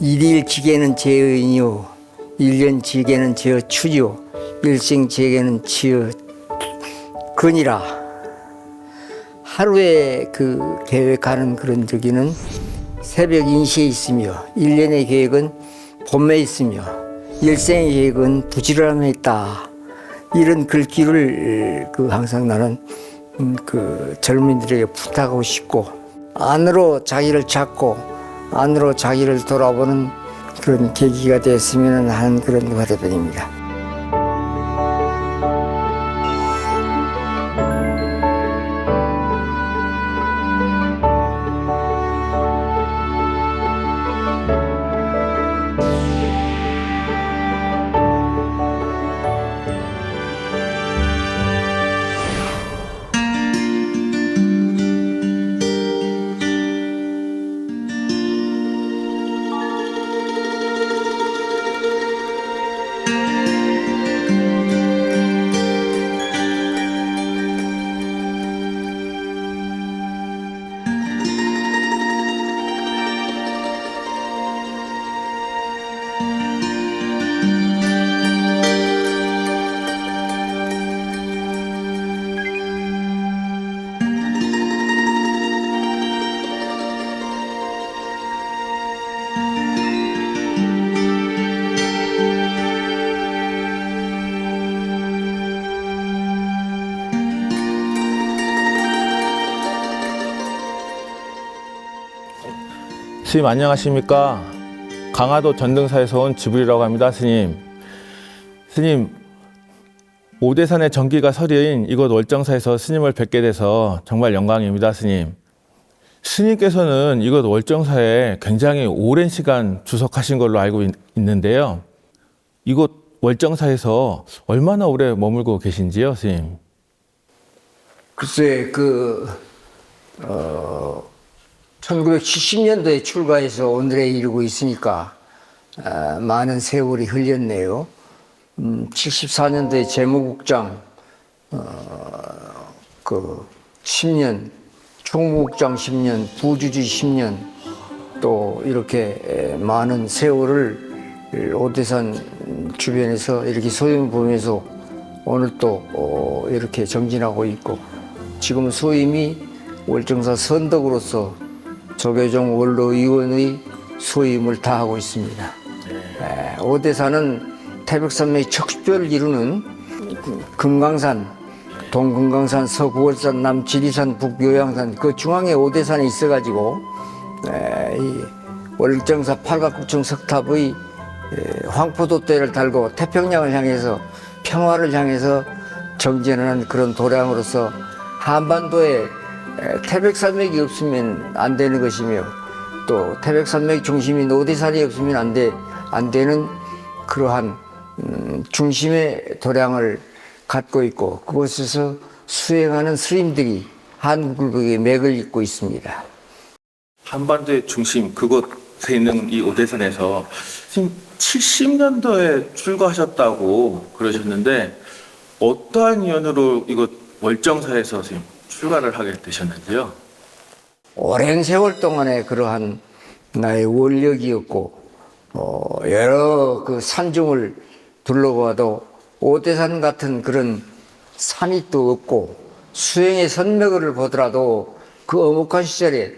일일지게는 제의이요 일년지게는 제어 추지요 일생지게는 지어 근이라. 하루에 그 계획하는 그런 저기는 새벽 인시에 있으며 일년의 계획은 봄에 있으며 일생의 계획은 부지런함에 있다. 이런 글귀를 항상 나는 그 젊은이들에게 부탁하고 싶고, 안으로 자기를 찾고 안으로 자기를 돌아보는 그런 계기가 됐으면 하는 그런 바람입니다. 스님 안녕하십니까? 강화도 전등사에서 온 지불이라고 합니다. 스님, 오대산의 정기가 설인 이곳 월정사에서 스님을 뵙게 돼서 정말 영광입니다. 스님께서는 이곳 월정사에 굉장히 오랜 시간 주석하신 걸로 알고 있는데요. 이곳 월정사에서 얼마나 오래 머물고 계신지요, 스님? 글쎄 1970년도에 출가해서 오늘에 이르고 있으니까 많은 세월이 흘렸네요. 74년도에 재무국장 10년, 총무국장 10년, 부주지 10년, 또 이렇게 많은 세월을 오대산 주변에서 이렇게 소임을 보면서 오늘 또 이렇게 정진하고 있고, 지금 소임이 월정사 선덕으로서 조계종 원로의원의 소임을 다하고 있습니다. 오대산은 태백산맥의 척추뼈를 이루는 금강산, 동금강산, 서구월산, 남지리산, 북요양산, 그 중앙에 오대산에 있어가지고 이 월정사 팔각구청 석탑의 황포도대를 달고 태평양을 향해서, 평화를 향해서 정진하는 그런 도량으로서 한반도에 태백산맥이 없으면 안 되는 것이며, 또 태백산맥 중심인 오대산이 없으면 안 되는 그러한 중심의 도량을 갖고 있고, 그곳에서 수행하는 스님들이 한국의 맥을 잇고 있습니다. 한반도의 중심, 그곳에 있는 이 오대산에서 지금 70년도에 출가하셨다고 그러셨는데, 어떠한 이유로 이곳 월정사에서 지금 출가를 하게 되셨는지요? 오랜 세월 동안에 그러한 나의 원력이었고, 여러 그 산중을 둘러봐도 오대산 같은 그런 산이 또 없고, 수행의 선명을 보더라도 그 어묵한 시절에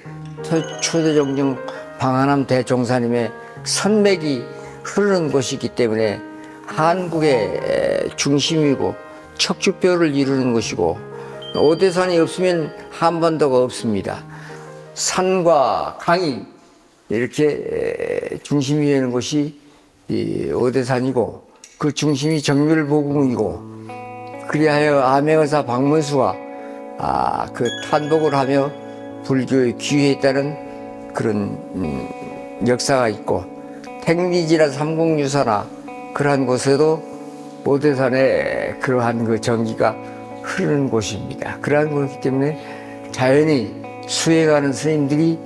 초대종정 방한함 대종사님의 선맥이 흐르는 곳이기 때문에 한국의 중심이고 척추뼈를 이루는 것이고, 오대산이 없으면 한반도가 없습니다. 산과 강이 이렇게 중심이 되는 곳이 이 오대산이고, 그 중심이 정밀보궁이고, 그리하여 암행의사 박문수가 그 탄복을 하며 불교에 귀회했다는 그런 역사가 있고, 택리지나 삼국유사나 그러한 곳에도 오대산에 그러한 그 정기가 흐르는 곳입니다. 그러한 곳이기 때문에 자연히 수행하는 스님들이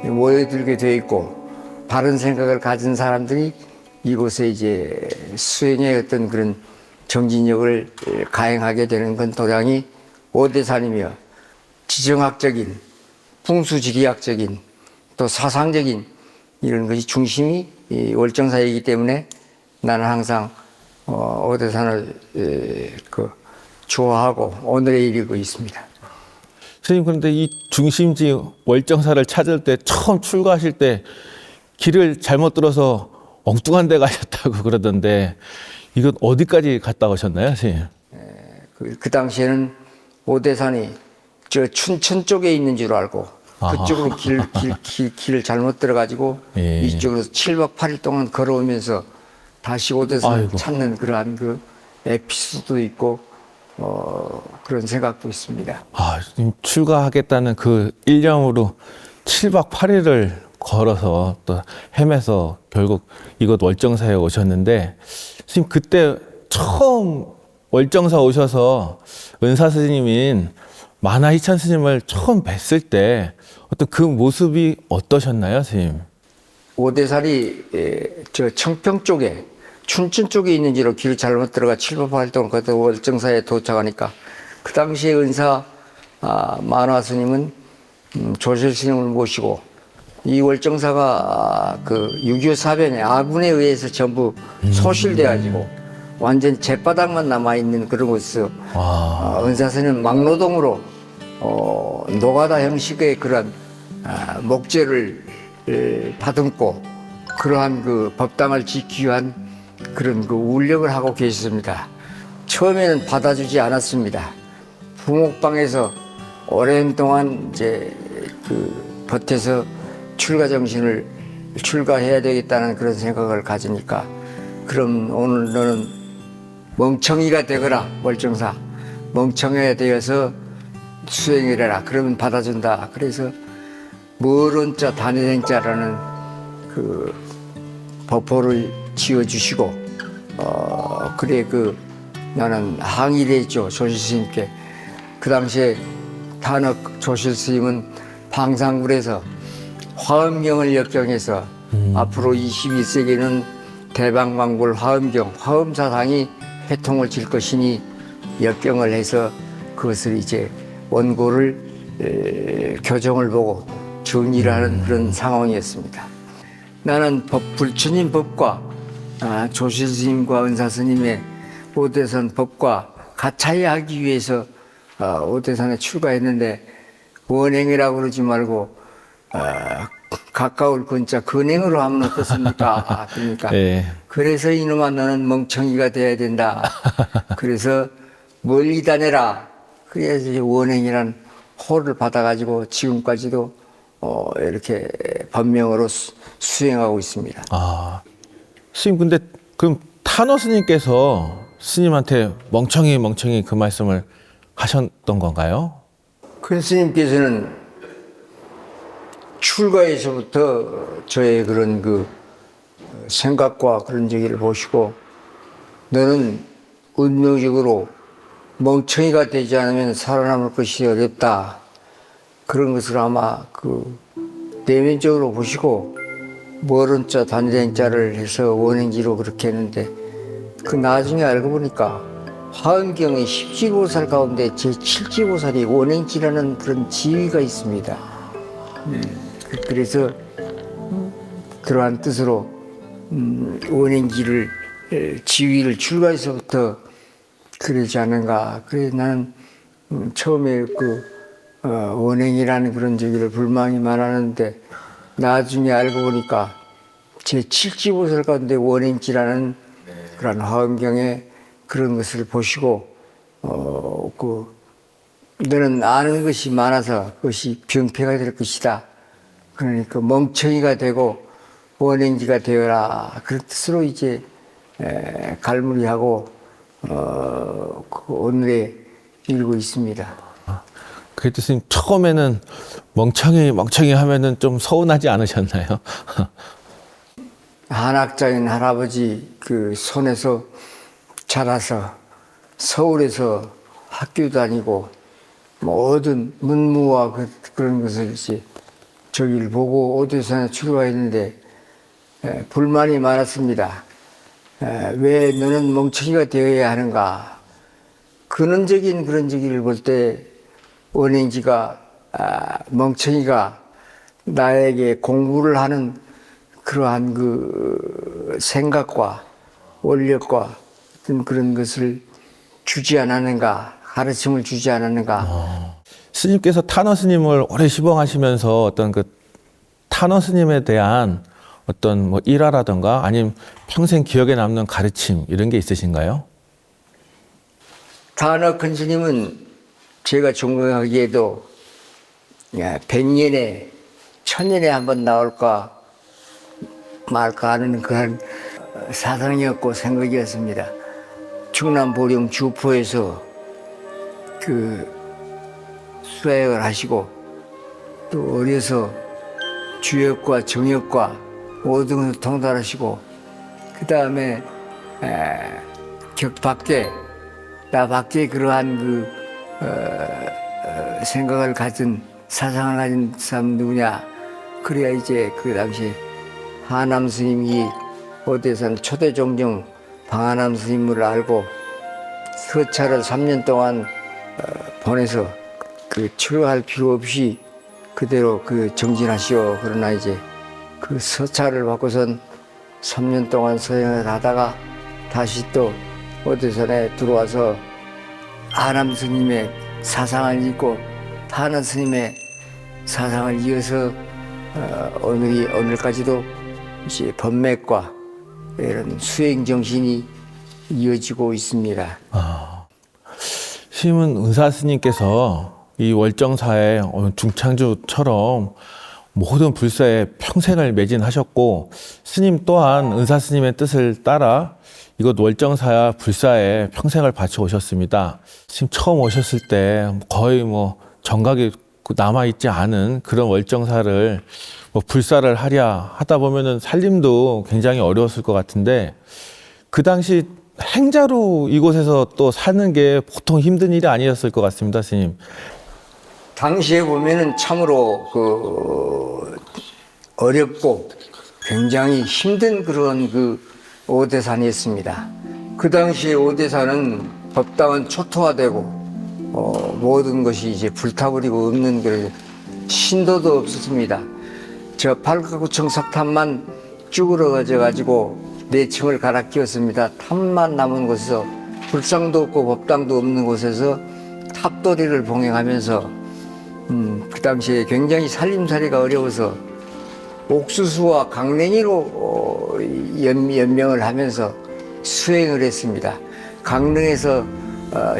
모여들게 되어 있고, 바른 생각을 가진 사람들이 이곳에 이제 수행의 어떤 그런 정진력을 가행하게 되는 건 도량이 오대산이며, 지정학적인, 풍수지리학적인, 또 사상적인 이런 것이 중심이 이 월정사이기 때문에 나는 항상 오대산을 좋아하고 오늘에 이르고 있습니다. 스님, 그런데 이 중심지 월정사를 찾을 때 처음 출가하실 때 길을 잘못 들어서 엉뚱한 데 가셨다고 그러던데 이건 어디까지 갔다 오셨나요, 스님? 그 당시에는 오대산이 저 춘천 쪽에 있는 줄 알고 그쪽으로 길을 잘못 들어가지고 예. 이쪽으로 7박 8일 동안 걸어오면서 다시 오대산을 아이고. 찾는 그러한 그 에피소드도 있고 그런 생각도 있습니다. 스님, 출가하겠다는 그 일념으로 7박 8일을 걸어서 또 헤매서 결국 이곳 월정사에 오셨는데, 스님 그때 처음 월정사 오셔서 은사 스님인 만화희찬 스님을 처음 뵀을 때 어떤 그 모습이 어떠셨나요, 스님? 오대산이 저 청평 쪽에 춘천 쪽에 있는지로 길 잘못 들어가 7박 8일 동안 그 월정사에 도착하니까 그 당시에 은사 만화 스님은 조실 스님을 모시고 이 월정사가 그 6.25 사변에 아군에 의해서 전부 소실돼가지고 완전 잿바닥만 남아있는 그런 곳에서 은사 스님은 막노동으로 노가다 형식의 그런 목재를 다듬고 그러한 그 법당을 지키기 위한 그런 그 울력을 하고 계셨습니다. 처음에는 받아주지 않았습니다. 부목방에서 오랜 동안 이제 그 버텨서 출가해야 되겠다는 그런 생각을 가지니까 그럼 오늘 너는 멍청이가 되거라 월정사 멍청이가 되어서 수행이래라 그러면 받아준다. 그래서 멀은자 단일행자라는 그 법호를 지어주시고 그래 그 나는 항의를 했죠 조실 스님께. 그 당시에 단억 조실 스님은 방상굴에서 화엄경을 역경해서 앞으로 21세기는 대방광굴 화엄경 화엄사상이 회통을 질 것이니 역경을 해서 그것을 이제 원고를 교정을 보고 정리를 하는 그런 상황이었습니다. 나는 불처님 법과 조실 스님과 은사 스님의 오대산 법과 가차이 하기 위해서 오대산에 출가했는데 원행이라고 그러지 말고 가까울 근자 근행으로 하면 어떻습니까? 그러니까 예. 그래서 이놈아 너는 멍청이가 돼야 된다. 그래서 멀리 다녀라. 그래서 이제 원행이라는 호를 받아가지고 지금까지도 이렇게 법명으로 수행하고 있습니다. 스님, 근데 그럼 탄호 스님께서 스님한테 멍청이 그 말씀을 하셨던 건가요? 큰 스님께서는 출가에서부터 저의 그런 그 생각과 그런 저기를 보시고 너는 운명적으로 멍청이가 되지 않으면 살아남을 것이 어렵다. 그런 것을 아마 그 내면적으로 보시고 멀은 자 단대행자를 해서 원행지로 그렇게 했는데 그 나중에 알고 보니까 화엄경의 10지보살 가운데 제7지보살이 원행지라는 그런 지위가 있습니다. 그래서 그러한 뜻으로 원행지를 지위를 출가해서부터 그러지 않은가. 그래서 나는 처음에 그 원행이라는 그런 저기를 불망이 많았는데 나중에 알고 보니까 제7지보살 가운데 원행지라는 그런 화엄경에 그런 것을 보시고 너는 아는 것이 많아서 그것이 병폐가 될 것이다. 그러니까 멍청이가 되고 원행지가 되어라. 그런 뜻으로 이제 갈무리하고 오늘에 이루고 있습니다. 그래도 스님 처음에는 멍청이 하면은 좀 서운하지 않으셨나요? 한학자인 할아버지 그 손에서 자라서 서울에서 학교 다니고 모든 문무와 그런 것을 이제 저기를 보고 오대산에 출가했는데 불만이 많았습니다. 왜 너는 멍청이가 되어야 하는가? 근원적인 그런 저기를 볼 때 원행지가 멍청이가 나에게 공부를 하는 그러한 그 생각과 원력과 어떤 그런 것을 주지 않았는가, 가르침을 주지 않았는가. 스님께서 탄원 스님을 오래 시봉하시면서 어떤 그 탄원 스님에 대한 어떤 뭐 일화라든가 아니면 평생 기억에 남는 가르침 이런 게 있으신가요? 탄원 큰 스님은 제가 존경하기에도 100년에 1000년에 한번 나올까 말까 하는 그런 사상이었고 생각이었습니다. 충남 보령 주포에서 그 수행을 하시고 또 어려서 주역과 정역과 모든 것을 통달하시고 그 다음에 격밖에 나 밖에 그러한 그 생각을 가진 사상을 가진 사람 누구냐. 그래야 이제 그 당시 하남 스님이 어디선 초대 종정 방하남 스님을 알고 서차를 3년 동안 보내서 그 치료할 필요 없이 그대로 그 정진하시오. 그러나 이제 그 서차를 받고선 3년 동안 서행을 하다가 다시 또 어디선에 들어와서 하남 스님의 사상을 읽고 하남 스님의 사상을 이어서 오늘까지도 이제 법맥과 이런 수행 정신이 이어지고 있습니다. 스님은 은사 스님께서 이 월정사의 중창주처럼 모든 불사에 평생을 매진하셨고 스님 또한 은사 스님의 뜻을 따라 이곳 월정사야 불사에 평생을 바쳐 오셨습니다. 스님 처음 오셨을 때 거의 뭐 정각이 남아있지 않은 그런 월정사를 뭐 불사를 하랴 하다 보면은 살림도 굉장히 어려웠을 것 같은데 그 당시 행자로 이곳에서 또 사는 게 보통 힘든 일이 아니었을 것 같습니다, 스님. 당시에 보면은 참으로 그 어렵고 굉장히 힘든 그런 그 오대산이었습니다. 그 당시에 오대산은 법당은 초토화되고 모든 것이 이제 불타버리고 없는 그런 신도도 없었습니다. 저 팔각구청 석탑만 쭈그러져 가지고 4층을 갈아 끼웠습니다. 탑만 남은 곳에서 불상도 없고 법당도 없는 곳에서 탑돌이를 봉행하면서 그 당시에 굉장히 살림살이가 어려워서 옥수수와 강냉이로 연명을 하면서 수행을 했습니다. 강릉에서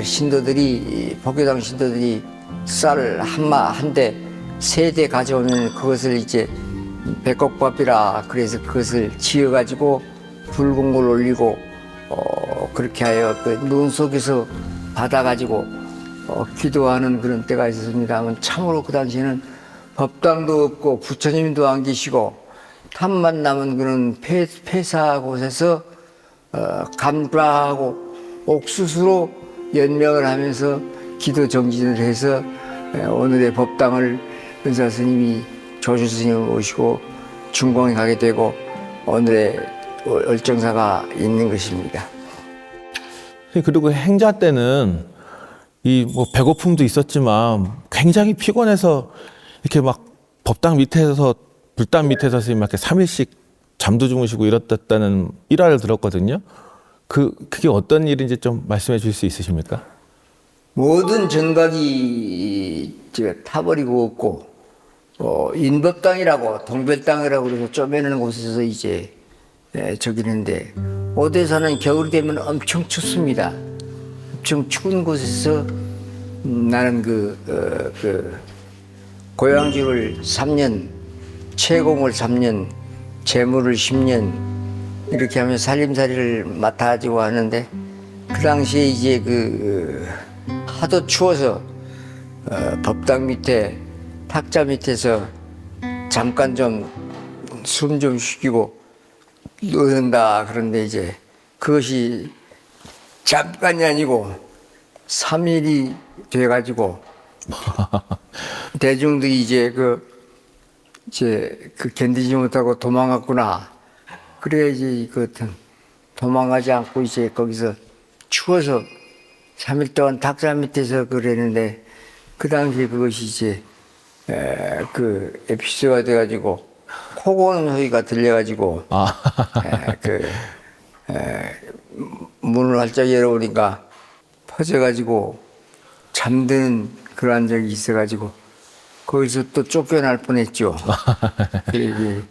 신도들이 법교당 신도들이 쌀 한 대, 3대 가져오면 그것을 이제 백곡밥이라 그래서 그것을 지어가지고 불공을 올리고 그렇게 하여 그 눈 속에서 받아가지고 기도하는 그런 때가 있었습니다만 참으로 그 당시에는 법당도 없고 부처님도 안 계시고 탑만 남은 그런 폐사 곳에서 감라하고 옥수수로 연명을 하면서 기도 정진을 해서 오늘의 법당을 은사 스님이 조주 스님을 모시고 중공에 가게 되고 오늘의 월정사가 있는 것입니다. 그리고 행자 때는 이 뭐 배고픔도 있었지만 굉장히 피곤해서 이렇게 막 법당 밑에서 불당 밑에서 스님 이렇게 3일씩 잠도 주무시고 이렇다는 일화를 들었거든요. 그게 어떤 일인지 좀 말씀해 주실 수 있으십니까? 모든 전각이 타버리고 없고 인법당이라고 동별당이라고 그래서 쪼매는 곳에서 이제 저기는데 오대산은 겨울이 되면 엄청 춥습니다. 엄청 추운 곳에서 나는 고향주를 3년, 채공을 3년, 재물을 10년 이렇게 하면서 살림살이를 맡아가지고 하는데 그 당시에 이제 하도 추워서 법당 밑에 탁자 밑에서 잠깐 좀 숨 좀 쉬기고 누운다. 그런데 이제 그것이 잠깐이 아니고 3일이 돼가지고 대중들이 이제 견디지 못하고 도망갔구나. 그래야지 도망가지 않고 이제 거기서 추워서 3일 동안 탁자 밑에서 그랬는데 그 당시에 그것이 이제 에피소드가 돼가지고 코 고는 소리가 들려가지고 아, 문을 활짝 열어보니까 퍼져가지고 잠드는 그러한 적이 있어가지고 거기서 또 쫓겨날 뻔했죠. 그리고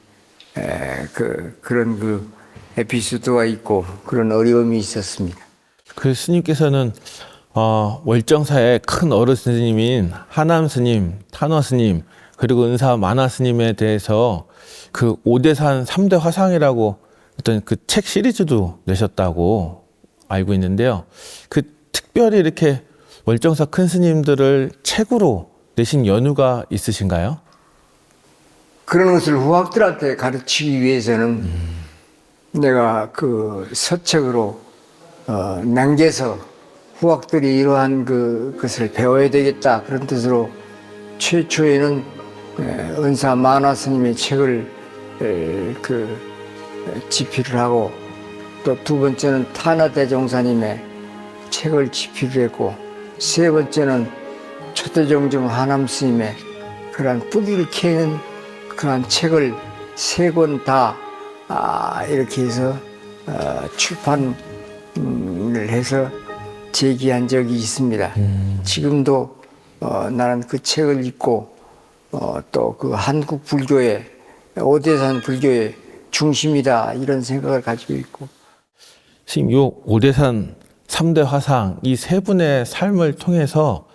그런 그 에피소드가 있고 그런 어려움이 있었습니다. 그 스님께서는 월정사의 큰 어른 스님인 하남 스님, 탄화 스님, 그리고 은사 만화 스님에 대해서 그 오대산 3대 화상이라고 어떤 그 책 시리즈도 내셨다고 알고 있는데요. 그 특별히 이렇게 월정사 큰 스님들을 책으로 내신 연유가 있으신가요? 그런 것을 후학들한테 가르치기 위해서는 내가 그 서책으로 남겨서 후학들이 이러한 그것을 배워야 되겠다 그런 뜻으로 최초에는 은사 만화 스님의 책을 집필을 하고 또 두 번째는 탄화 대종사님의 책을 집필을 했고 세 번째는 초대종정 하남 스님의 그러한 뿌리를 캐는 그러한 책을 세 권 다 이렇게 해서 출판을 해서 제기한 적이 있습니다. 지금도 나는 그 책을 읽고 또 그 한국 불교의 오대산 불교의 중심이다 이런 생각을 가지고 있고. 스님, 요 오대산 3대 화상 이 세 분의 삶을 통해서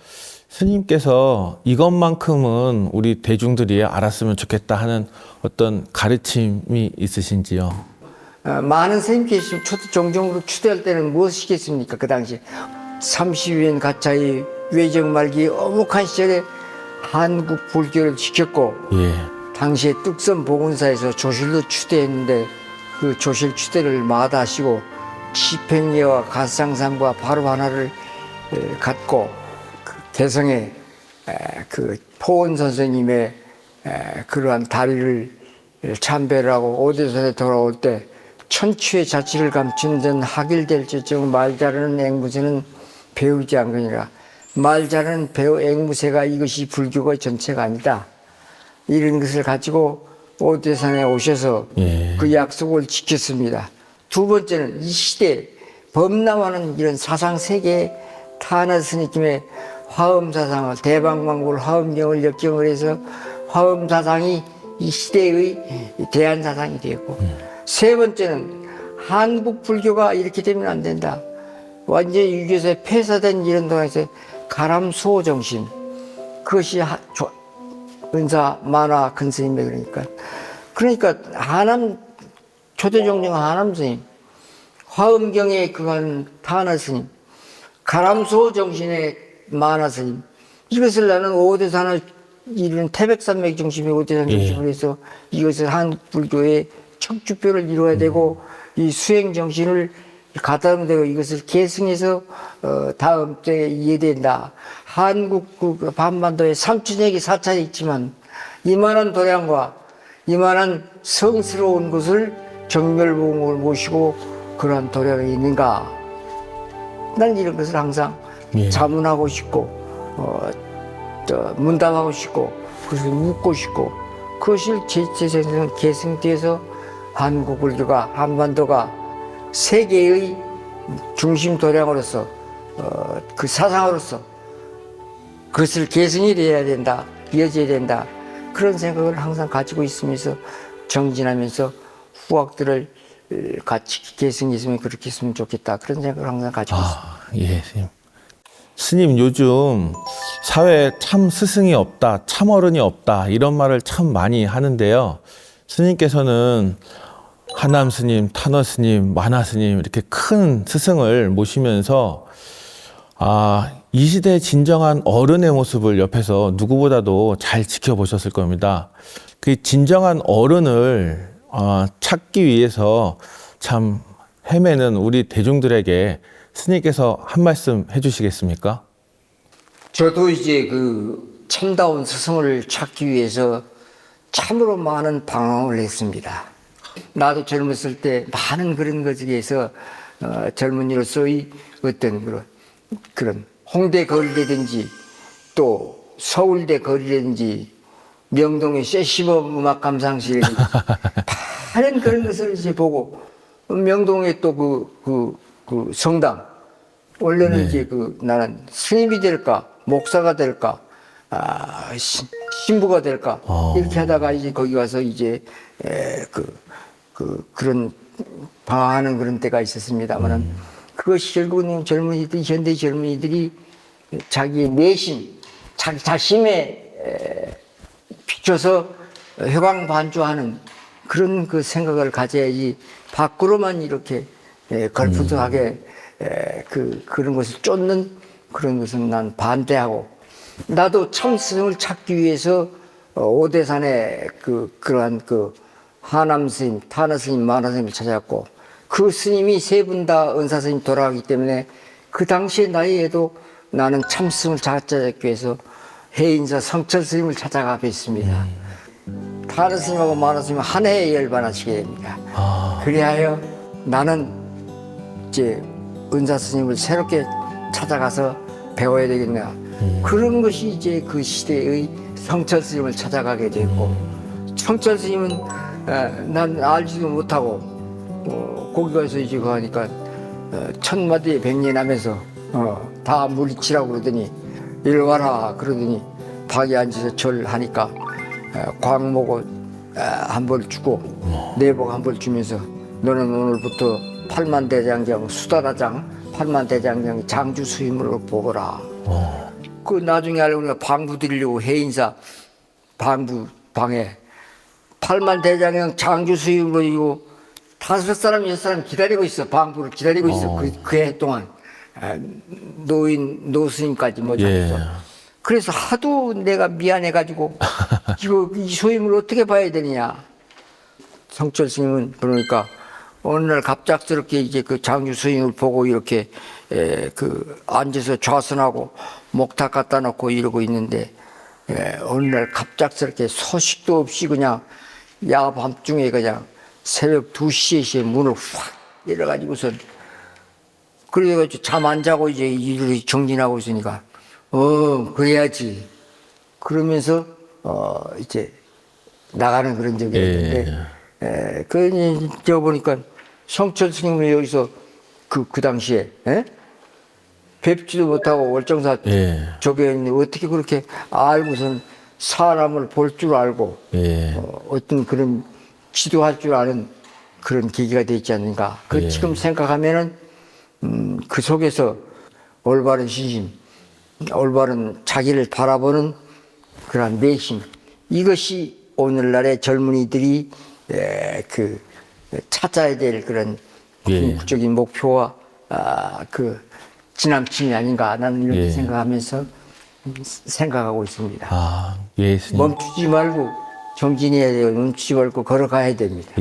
스님께서 이것만큼은 우리 대중들이 알았으면 좋겠다 하는 어떤 가르침이 있으신지요? 많은 스님께서 종종으로 추대할 때는 무엇이겠습니까? 그 당시 30년 가차의 외정 말기 엄혹한 시절에 한국 불교를 지켰고 예. 당시에 뚝섬 보건사에서 조실도 추대했는데 그 조실 추대를 마다하시고 집행예와 가상상과 바로 하나를 갖고 그 개성에 그 포원 선생님의 그러한 다리를 참배를 하고 오대산에 돌아올 때 천추의 자치를 감춘 전 하길될 지정 말 잘하는 앵무새는 배우지 않거니라. 말 잘하는 배우 앵무새가 이것이 불교가 전체가 아니다. 이런 것을 가지고 오대산에 오셔서 그 약속을 지켰습니다. 두 번째는 이 시대 범람하는 이런 사상 세계에 탄화 스님의 화엄 사상을 대방광불 화엄경을 역경을 해서 화엄 사상이 이 시대의 대한 사상이 되었고 세 번째는 한국 불교가 이렇게 되면 안 된다. 완전히 유교에서 폐사된 이런 동안에서 가람수호 정신 그것이 은사 만화 큰 스님의 그러니까 하남 초대종정 하남 스님 화엄경의 그간 탄화 스님 가람수호 정신의 만화 스님 이것을 나는 오대산을 이루는 태백산맥 중심의 오대산 중심으로 해서 이것을 한국 불교의 척추표를 이루어야 되고 이 수행 정신을 가다듬되고 이것을 계승해서 다음 때에 이해된다. 한국 그 반반도에 3천여개 사찰이 있지만 이만한 도량과 이만한 성스러운 것을 정멸봉을 모시고 그러한 도량이 있는가? 난 이런 것을 항상 자문하고 싶고 문답하고 싶고 그것을 묻고 싶고 그것을 제 생각은 계승돼서 한국 불교가 한반도가 세계의 중심 도량으로서 그 사상으로서 그것을 계승이 되어야 된다, 이어져야 된다 그런 생각을 항상 가지고 있으면서 정진하면서 후학들을 같이 계승했으면 그렇게 했으면 좋겠다 그런 생각을 항상 가지고 있습니다. 예, 스님. 스님 요즘 사회에 참 스승이 없다, 참 어른이 없다 이런 말을 참 많이 하는데요. 스님께서는 하남 스님, 탄화 스님, 만화 스님 이렇게 큰 스승을 모시면서 이 시대의 진정한 어른의 모습을 옆에서 누구보다도 잘 지켜보셨을 겁니다. 그 진정한 어른을 찾기 위해서 참 헤매는 우리 대중들에게 스님께서 한 말씀 해주시겠습니까? 저도 이제 그 참다운 스승을 찾기 위해서 참으로 많은 방황을 했습니다. 나도 젊었을 때 많은 그런 것에 대해서 젊은이로서의 어떤 그런 홍대 거리라든지 또 서울대 거리라든지 명동의 세시범 음악 감상실 다른 그런 것을 이제 보고 명동에 또 그 성당 원래는 네. 이제 나는 스님이 될까 목사가 될까 신부가 될까 이렇게 하다가 이제 거기 가서 이제 그런 방황하는 그런 때가 있었습니다만은 그것이 결국은 젊은이들이 현대 젊은이들이 자기의 내심 자기 자심에 비춰서 회광반조하는 그런 그 생각을 가져야지 밖으로만 이렇게 걸프도하게 그런 것을 쫓는 그런 것은 난 반대하고 나도 참 스승을 찾기 위해서 오대산에 그러한 하남 스님, 타나 스님, 마나 스님을 찾았고 그 스님이 세 분 다 은사 스님 돌아가기 때문에 그 당시의 나이에도 나는 참 스승을 찾기 위해서 해인사 성철 스님을 찾아가 뵀습니다. 타나 스님하고 마나 스님은 한 해에 열반하시게 됩니다. 그리하여 나는 이제 은사 스님을 새롭게 찾아가서 배워야 되겠냐. 그런 것이 이제 그 시대의 성철 스님을 찾아가게 됐고 성철 스님은 난 알지도 못하고 거기 가서 이제 하니까 천마디에 백년하면서 다 물리치라고 그러더니 이리 와라 그러더니 방에 앉아서 절하니까 광목을 한 벌 주고 내복 한 벌 주면서 너는 오늘부터 팔만대장경 수다라장 팔만대장경 장주 수임으로 보거라. 그 나중에 알고 보니까 방부 드리려고 해인사 방부 방에 팔만대장경 장주 수임으로 이고 5사람 6사람 기다리고 있어. 방부를 기다리고 있어. 그 해 동안 노스님까지 모셔서. 그래서 하도 내가 미안해가지고 이 소임을 어떻게 봐야 되느냐. 성철 스님은 그러니까 어느 날 갑작스럽게 이제 그 장주 스님을 보고 이렇게 앉아서 좌선하고 목탁 갖다 놓고 이러고 있는데 어느 날 갑작스럽게 소식도 없이 그냥 야밤중에 그냥 새벽 2시에 문을 확 열어가지고선 그래가지고 잠 안 자고 이제 일을 정진하고 있으니까 그래야지 그러면서 이제 나가는 그런 적이 있는데 저 보니까 성철 스님을 여기서 그 당시에 뵙지도 못하고 월정사 저게 있는데 어떻게 그렇게 알고선 사람을 볼 줄 알고 어떤 그런 지도할 줄 아는 그런 계기가 되지 않는가. 지금 생각하면은 그 속에서 올바른 신심, 올바른 자기를 바라보는 그런 내심 이것이 오늘날의 젊은이들이 찾아야 될 그런 궁극적인 목표와 그 지남침이 아닌가 나는 이렇게 생각하면서 생각하고 있습니다. 스님. 멈추지 말고 정진해야 돼요. 멈추지 말고 걸어가야 됩니다.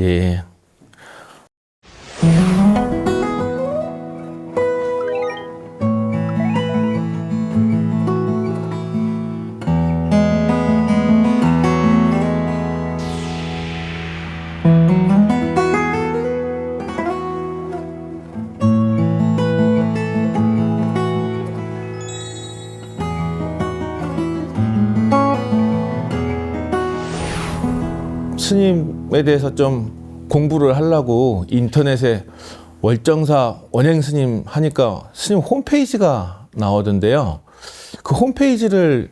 스님에 대해서 좀 공부를 하려고 인터넷에 월정사 원행 스님 하니까 스님 홈페이지가 나오던데요. 그 홈페이지를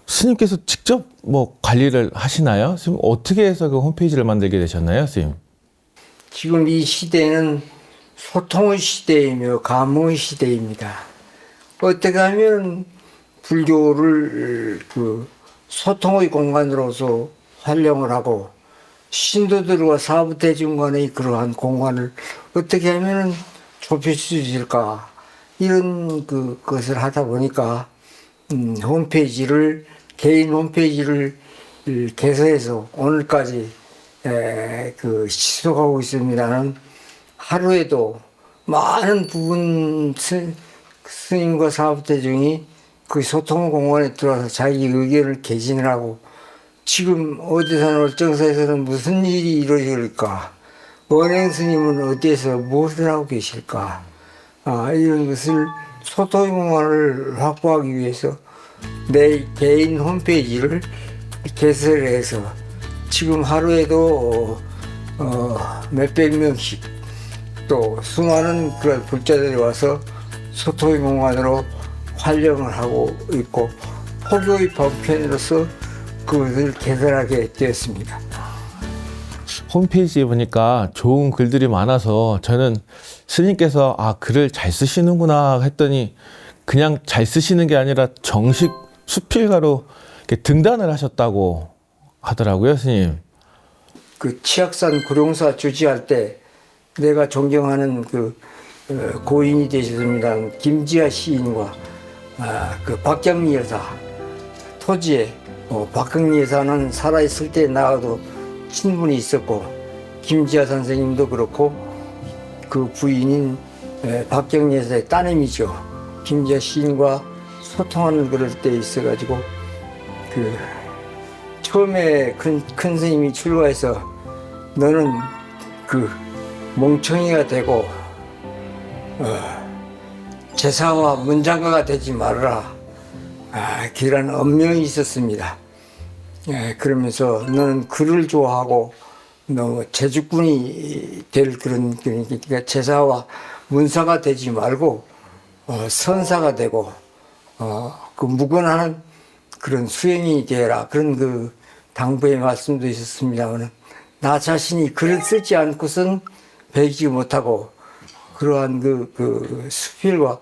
스님께서 직접 뭐 관리를 하시나요? 스님 어떻게 해서 그 홈페이지를 만들게 되셨나요, 스님? 지금 이 시대는 소통의 시대이며 감흥의 시대입니다. 어떻게 하면 불교를 소통의 공간으로서 활용을 하고 신도들과 사부대중 간의 그러한 공간을 어떻게 하면 좁힐 수 있을까 이런 것을 하다 보니까 홈페이지를 개인 홈페이지를 개설해서 오늘까지 지속하고 있습니다는 하루에도 많은 부분 스님과 사부대중이 그 소통 공간에 들어와서 자기 의견을 개진을 하고 지금 어디서는 월정사에서는 무슨 일이 이루어질까? 원행 스님은 어디에서 무엇을 하고 계실까? 이런 것을 소통 공간을 확보하기 위해서 내 개인 홈페이지를 개설해서 지금 하루에도 몇백 명씩 또 수많은 그런 불자들이 와서 소통의 공간으로 활용을 하고 있고 포교의 방편으로서 그것을 개설하게 되었습니다. 홈페이지에 보니까 좋은 글들이 많아서 저는 스님께서 글을 잘 쓰시는구나 했더니 그냥 잘 쓰시는 게 아니라 정식 수필가로 이렇게 등단을 하셨다고 하더라고요, 스님. 그 치악산 구룡사 주지할 때 내가 존경하는 그 고인이 되셨습니다. 김지아 시인과 그 박경리 여사 토지에 박경리 여사는 살아있을 때 나와도 친분이 있었고 김지아 선생님도 그렇고 그 부인인 박경리 여사의 따님이죠. 김지아 시인과 소통하는 그럴 때 있어가지고 그 처음에 큰 스님이 출가해서 너는 그 멍청이가 되고 제사와 문장가가 되지 말아라. 그런 엄명이 있었습니다. 그러면서 너는 글을 좋아하고 너 제주꾼이 될 그러니까 제사와 문사가 되지 말고 선사가 되고 그 무관한 그런 수행이 되라. 그런 그 당부의 말씀도 있었습니다만 나 자신이 글을 쓰지 않고선 배우지 못하고 그러한 그 수필과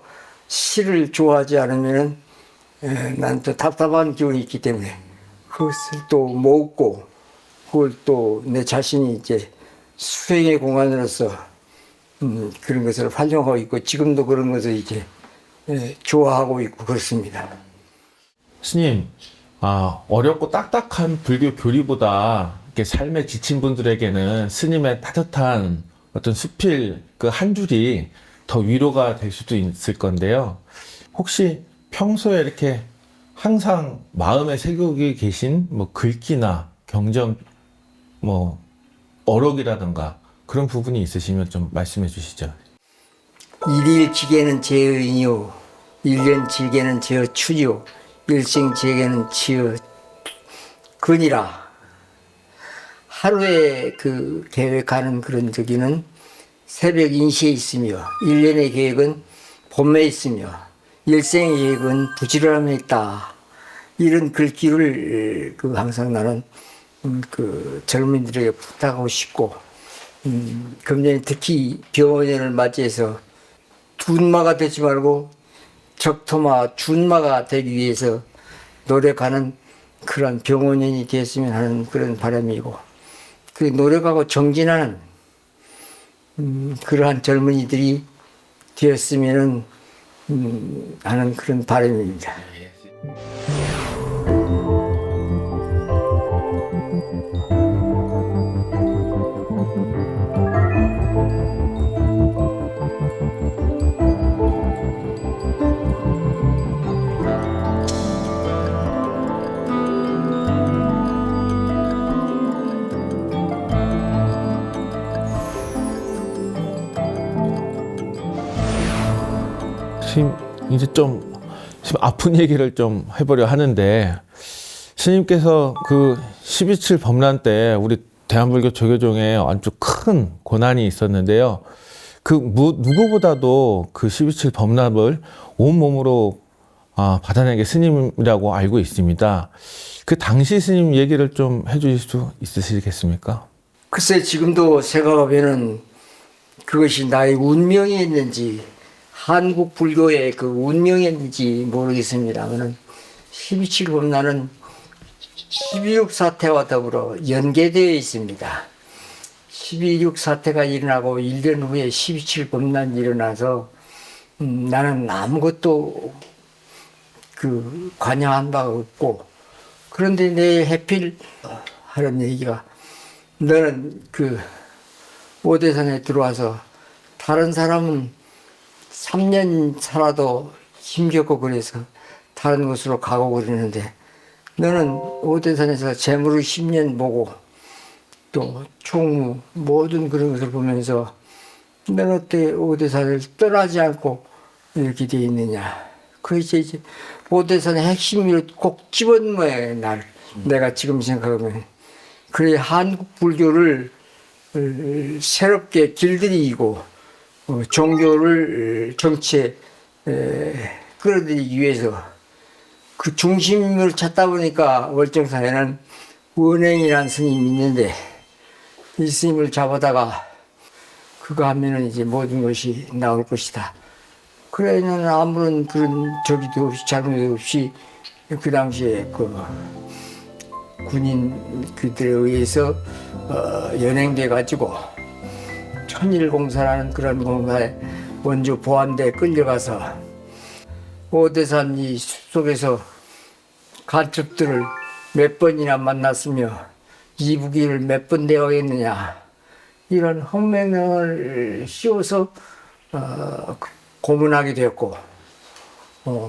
시를 좋아하지 않으면은 난 또 답답한 기운이 있기 때문에 그것을 또 모으고 그걸 또 내 자신이 이제 수행의 공간으로서 그런 것을 활용하고 있고 지금도 그런 것을 이제 좋아하고 있고 그렇습니다. 스님, 어렵고 딱딱한 불교 교리보다 이렇게 삶에 지친 분들에게는 스님의 따뜻한 어떤 수필 그 한 줄이 더 위로가 될 수도 있을 건데요. 혹시 평소에 이렇게 항상 마음에 새기고 계신 뭐 글귀나 경전, 뭐 어록이라든가 그런 부분이 있으시면 좀 말씀해 주시죠. 일일 지게는 제의이요 일년 질게는 제어 추요 일생 지게는 지어 근이라. 하루에 그 계획하는 그런 저기는 새벽 인시에 있으며 일년의 계획은 봄에 있으며 일생의 계획은 부지런함에 있다. 이런 글귀를 그 항상 나는 그 젊은이들에게 부탁하고 싶고 금년에 특히 병원년을 맞이해서 둔마가 되지 말고 적토마 준마가 되기 위해서 노력하는 그런 병원년이 되었으면 하는 그런 바람이고 그 노력하고 정진하는 그러한 젊은이들이 되었으면 하는 그런 바람입니다. 스님, 이제 좀 아픈 얘기를 좀 해보려 하는데, 스님께서 그 12.7 범란 때 우리 대한불교 조계종에 아주 큰 고난이 있었는데요. 그 누구보다도 그 12.7 범람을 온몸으로 받아낸 게 스님이라고 알고 있습니다. 그 당시 스님 얘기를 좀 해주실 수 있으시겠습니까? 글쎄 지금도 생각하면은 그것이 나의 운명이었는지 한국 불교의 그 운명이었는지 모르겠습니다만은 12.7 범란은 12.6 사태와 더불어 연계되어 있습니다. 12.6 사태가 일어나고 1년 후에 12.7 범란이 일어나서 나는 아무것도 그 관여한 바가 없고 그런데 내 해필 하는 얘기가 너는 그 오대산에 들어와서 다른 사람은 3년 살아도 힘겹고 그래서 다른 곳으로 가고 그러는데 너는 오대산에서 재물을 10년 보고 또 총무 모든 그런 것을 보면서 너는 어때 오대산을 떠나지 않고 이렇게 되어 있느냐. 그것이 이제 오대산의 핵심을 꼭 집어넣어야 날 내가 지금 생각하면. 그래 한국 불교를 새롭게 길들이고 종교를 정치에 끌어들이기 위해서 그 중심을 찾다 보니까 월정사에는 원행이라는 스님이 있는데 이 스님을 잡아다가 그거 하면은 이제 모든 것이 나올 것이다. 그래는 아무런 그런 저기도 없이 잘못도 없이 그 당시에 그 군인 그들에 의해서 연행돼 가지고 천일공사라는 그런 공사에 먼저 보안대에 끌려가서 오대산 이 숲속에서 간첩들을 몇 번이나 만났으며 이부기를 몇 번 대화했느냐 이런 헛맹을 씌워서 고문하게 되었고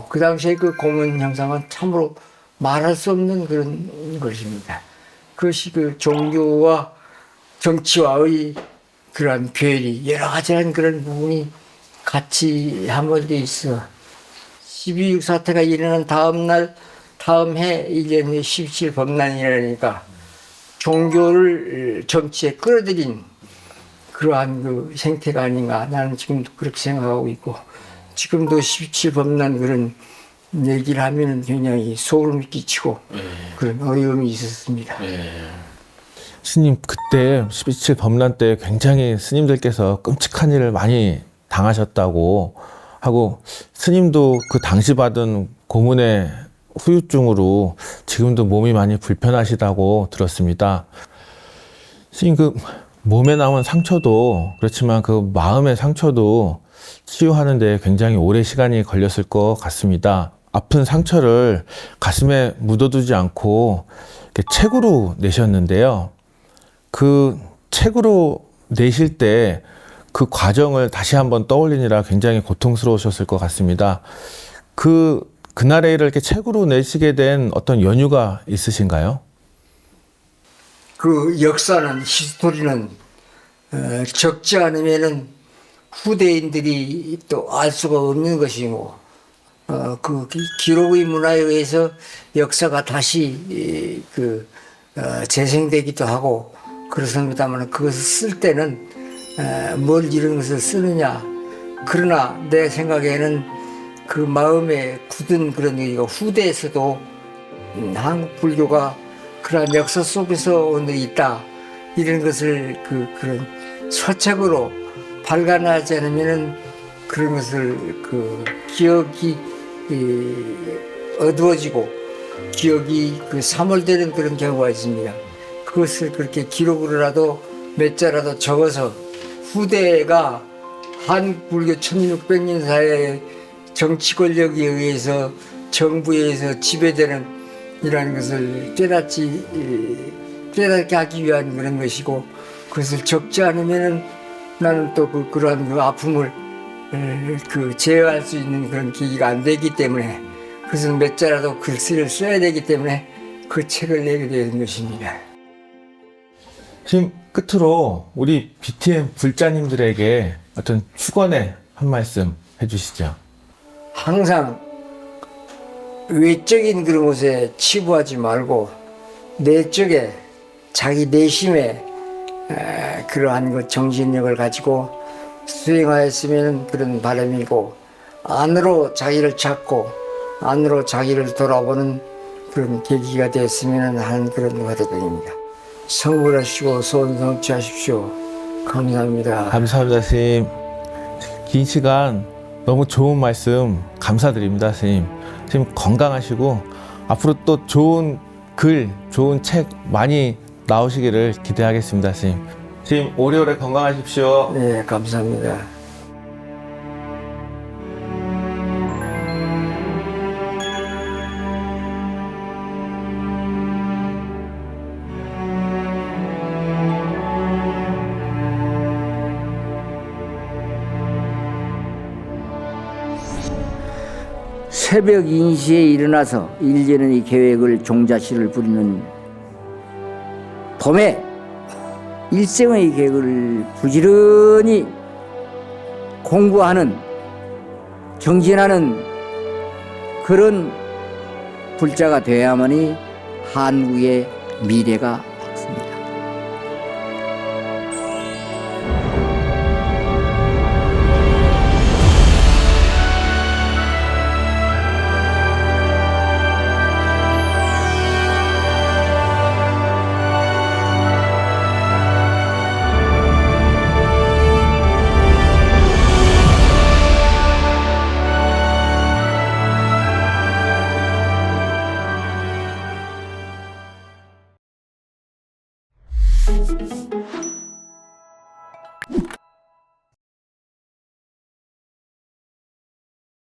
그 당시에 그 고문 형상은 참으로 말할 수 없는 그런 것입니다. 그것이 그 종교와 정치와의 그런 괴리 여러 가지란 그런 부분이 같이 함몰되어 있어 12.6 사태가 일어난 다음 날 다음 해 1년 후에 17 범란이라니까 종교를 정치에 끌어들인 그러한 그 생태가 아닌가 나는 지금도 그렇게 생각하고 있고 지금도 17 범란 그런 얘기를 하면은 굉장히 소름이 끼치고 그런 어려움이 있었습니다. 스님 그때 17 범란 때 굉장히 스님들께서 끔찍한 일을 많이 당하셨다고 하고 스님도 그 당시 받은 고문의 후유증으로 지금도 몸이 많이 불편하시다고 들었습니다. 스님 그 몸에 남은 상처도 그렇지만 그 마음의 상처도 치유하는데 굉장히 오래 시간이 걸렸을 것 같습니다. 아픈 상처를 가슴에 묻어두지 않고 이렇게 책으로 내셨는데요. 그 책으로 내실 때 그 과정을 다시 한번 떠올리느라 굉장히 고통스러우셨을 것 같습니다. 그날의 일을 이렇게 책으로 내시게 된 어떤 연유가 있으신가요? 그 역사는 히스토리는 적지 않으면은 후대인들이 또 알 수가 없는 것이고 그 기록의 문화에 의해서 역사가 다시 재생되기도 하고 그렇습니다만 그것을 쓸 때는 뭘 이런 것을 쓰느냐 그러나 내 생각에는 그 마음에 굳은 그런 얘기가 후대에서도 한국 불교가 그러한 역사 속에서 오늘 있다 이런 것을 그런 서책으로 발간하지 않으면은 그런 것을 그 기억이 어두워지고 기억이 사몰되는 그런 경우가 있습니다. 그것을 그렇게 기록으로라도 몇 자라도 적어서 후대가 한국 불교 1600년 사이의 정치 권력에 의해서 정부에 의해서 지배되는 이라는 것을 깨닫게 하기 위한 그런 것이고 그것을 적지 않으면은 나는 또 그러한 그 아픔을 제어할 수 있는 그런 계기가 안 되기 때문에 그것은 몇 자라도 글씨를 써야 되기 때문에 그 책을 내게 되는 것입니다. 지금 끝으로 우리 BTM 불자님들에게 어떤 축원의 한 말씀 해주시죠. 항상 외적인 그런 것에 치부하지 말고 내적에 자기 내심에 그러한 그 정신력을 가지고 수행하였으면 그런 바람이고 안으로 자기를 찾고 안으로 자기를 돌아보는 그런 계기가 되었으면 하는 그런 바람입니다. 성불하시고 소원 성취하십시오. 감사합니다. 감사합니다, 스님. 긴 시간 너무 좋은 말씀 감사드립니다, 스님. 스님 건강하시고 앞으로 또 좋은 글, 좋은 책 많이 나오시기를 기대하겠습니다, 스님. 스님 오래오래 건강하십시오. 네, 감사합니다. 새벽 인시에 일어나서 일제는 이 계획을 종자시를 부리는 봄에 일생의 계획을 부지런히 공부하는 정진하는 그런 불자가 되어야만이 한국의 미래가